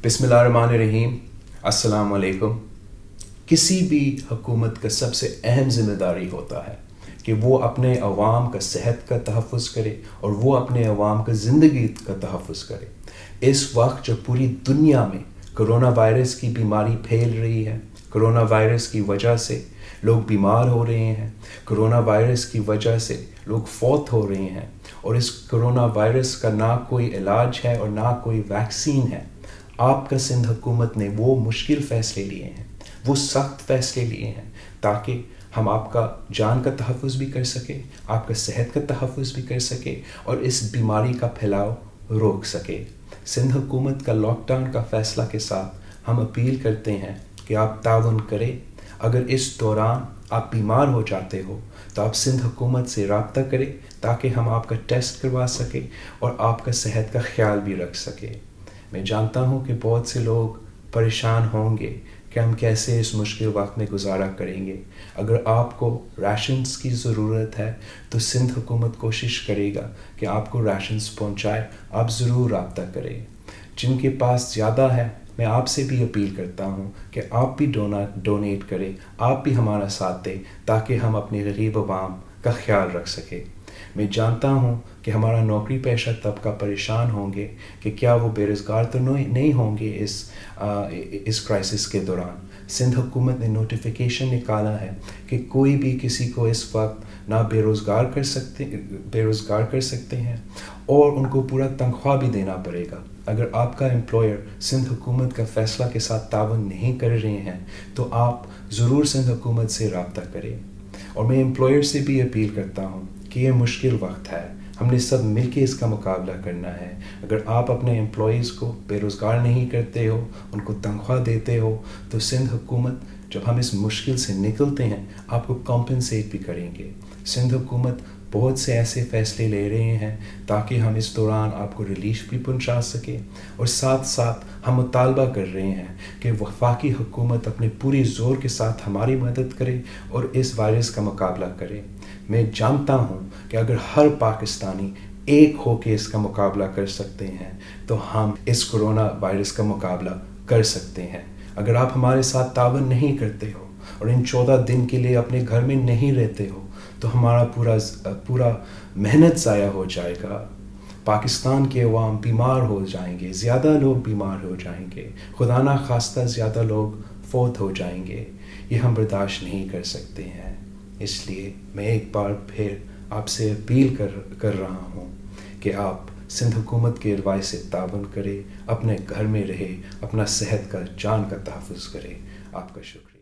بسم اللہ الرحمن الرحیم. السلام علیکم. کسی بھی حکومت کا سب سے اہم ذمہ داری ہوتا ہے کہ وہ اپنے عوام کا صحت کا تحفظ کرے اور وہ اپنے عوام کا زندگی کا تحفظ کرے. اس وقت جب پوری دنیا میں کرونا وائرس کی بیماری پھیل رہی ہے، کرونا وائرس کی وجہ سے لوگ بیمار ہو رہے ہیں، کرونا وائرس کی وجہ سے لوگ فوت ہو رہے ہیں، اور اس کرونا وائرس کا نہ کوئی علاج ہے اور نہ کوئی ویکسین ہے، آپ کا سندھ حکومت نے وہ مشکل فیصلے لیے ہیں، وہ سخت فیصلے لیے ہیں تاکہ ہم آپ کا جان کا تحفظ بھی کر سکیں، آپ کا صحت کا تحفظ بھی کر سکیں اور اس بیماری کا پھیلاؤ روک سکے. سندھ حکومت کا لاک ڈاؤن کا فیصلہ کے ساتھ ہم اپیل کرتے ہیں کہ آپ تعاون کریں. اگر اس دوران آپ بیمار ہو جاتے ہو تو آپ سندھ حکومت سے رابطہ کریں تاکہ ہم آپ کا ٹیسٹ کروا سکیں اور آپ کا صحت کا خیال بھی رکھ سکیں. میں جانتا ہوں کہ بہت سے لوگ پریشان ہوں گے کہ ہم کیسے اس مشکل وقت میں گزارا کریں گے. اگر آپ کو ریشنز کی ضرورت ہے تو سندھ حکومت کوشش کرے گا کہ آپ کو ریشنز پہنچائے. آپ ضرور رابطہ کریں. جن کے پاس زیادہ ہے میں آپ سے بھی اپیل کرتا ہوں کہ آپ بھی ڈونیٹ کریں، آپ بھی ہمارا ساتھ دیں تاکہ ہم اپنے غریب عوام کا خیال رکھ سکیں. میں جانتا ہوں کہ ہمارا نوکری پیشہ طبقہ پریشان ہوں گے کہ کیا وہ بے روزگار تو نہیں ہوں گے اس کرائسس کے دوران. سندھ حکومت نے نوٹیفیکیشن نکالا ہے کہ کوئی بھی کسی کو اس وقت نہ بے روزگار کر سکتے ہیں اور ان کو پورا تنخواہ بھی دینا پڑے گا. اگر آپ کا امپلائر سندھ حکومت کا فیصلہ کے ساتھ تعاون نہیں کر رہے ہیں تو آپ ضرور سندھ حکومت سے رابطہ کریں. اور میں امپلائر سے بھی اپیل کرتا ہوں کہ یہ مشکل وقت ہے، ہم نے سب مل کے اس کا مقابلہ کرنا ہے. اگر آپ اپنے امپلائیز کو بے روزگار نہیں کرتے ہو، ان کو تنخواہ دیتے ہو، تو سندھ حکومت جب ہم اس مشکل سے نکلتے ہیں آپ کو کمپنسیٹ بھی کریں گے. سندھ حکومت بہت سے ایسے فیصلے لے رہے ہیں تاکہ ہم اس دوران آپ کو ریلیف بھی پہنچا سکیں، اور ساتھ ساتھ ہم مطالبہ کر رہے ہیں کہ وفاقی حکومت اپنے پوری زور کے ساتھ ہماری مدد کرے اور اس وائرس کا مقابلہ کرے. میں جانتا ہوں کہ اگر ہر پاکستانی ایک ہو کے اس کا مقابلہ کر سکتے ہیں تو ہم اس کرونا وائرس کا مقابلہ کر سکتے ہیں. اگر آپ ہمارے ساتھ تعاون نہیں کرتے ہو اور ان 14 دن کے لیے اپنے گھر میں نہیں رہتے ہو تو ہمارا پورا محنت ضائع ہو جائے گا. پاکستان کے عوام بیمار ہو جائیں گے، زیادہ لوگ بیمار ہو جائیں گے، خدا نہ خواستہ زیادہ لوگ فوت ہو جائیں گے. یہ ہم برداشت نہیں کر سکتے ہیں. اس لیے میں ایک بار پھر آپ سے اپیل کر رہا ہوں کہ آپ سندھ حکومت کے ارواح سے تعاون کریں، اپنے گھر میں رہے، اپنا صحت کا جان کا تحفظ کریں. آپ کا شکریہ.